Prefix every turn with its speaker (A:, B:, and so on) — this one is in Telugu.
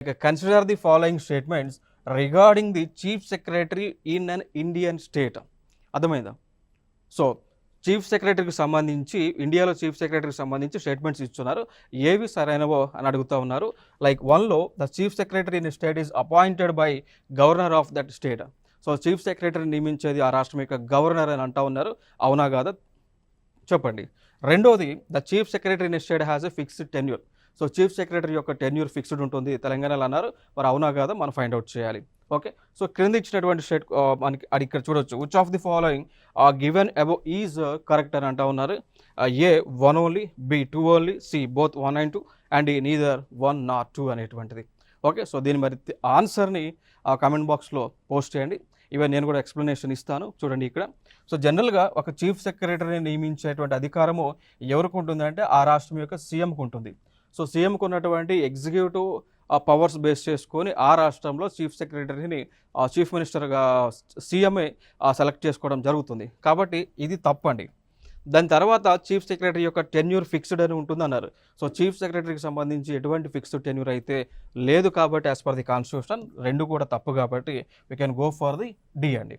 A: Consider the following statements regarding the chief secretary in an Indian state. అర్థమైందా? సో చీఫ్ సెక్రటరీకి సంబంధించి ఇండియాలో చీఫ్ సెక్రటరీకి సంబంధించి స్టేట్మెంట్స్ ఇస్తున్నారు. ఏవి సరైనవో అని అడుగుతూ ఉన్నారు. లైక్ 1లో the chief secretary in state is appointed by governor of that state. So chief secretary నియమించేది ఆ రాష్ట్రం యొక్క గవర్నర్ అని అంటూ ఉన్నారు. అవునా కాదా చెప్పండి. రెండోది the chief secretary in state has a fixed tenure. So chief secretary యొక్క టెన్యూర్ ఫిక్స్డ్ ఉంటుంది తెలంగాణలో అన్నారు. మరి అవునా కాదా మనం ఫైండ్ అవుట్ చేయాలి. ఓకే, సో క్రింద ఇచ్చినటువంటి స్టేట్ మనకి అది ఇక్కడ చూడొచ్చు. Which of the following given above is correct అని అంటూ ఉన్నారు. A 1 only, B 2 only, C both 1 and 2 and neither 1 nor 2 అనేటువంటిది. ఓకే, సో దీని మరి ఆన్సర్ని కామెంట్ బాక్స్లో పోస్ట్ చేయండి. ఇవన్నీ నేను కూడా ఎక్స్ప్లెనేషన్ ఇస్తాను చూడండి ఇక్కడ. సో జనరల్గా ఒక చీఫ్ సెక్రటరీని నియమించేటువంటి అధికారము ఎవరికి ఉంటుందంటే ఆ రాష్ట్రం యొక్క సీఎంకు ఉంటుంది. సో సీఎంకు ఉన్నటువంటి ఎగ్జిక్యూటివ్ పవర్స్ బేస్ చేసుకొని ఆ రాష్ట్రంలో చీఫ్ సెక్రటరీని చీఫ్ మినిస్టర్గా సీఎంఏ సెలెక్ట్ చేసుకోవడం జరుగుతుంది. కాబట్టి ఇది తప్పండి. దాని తర్వాత చీఫ్ సెక్రటరీ యొక్క టెన్యూర్ ఫిక్స్డ్ అని ఉంటుంది అన్నారు. సో చీఫ్ సెక్రటరీకి సంబంధించి ఎటువంటి ఫిక్స్డ్ టెన్యూర్ అయితే లేదు. కాబట్టి యాజ్ పర్ ది కాన్స్టిట్యూషన్ రెండు కూడా తప్పు. కాబట్టి we can go for the D అండి.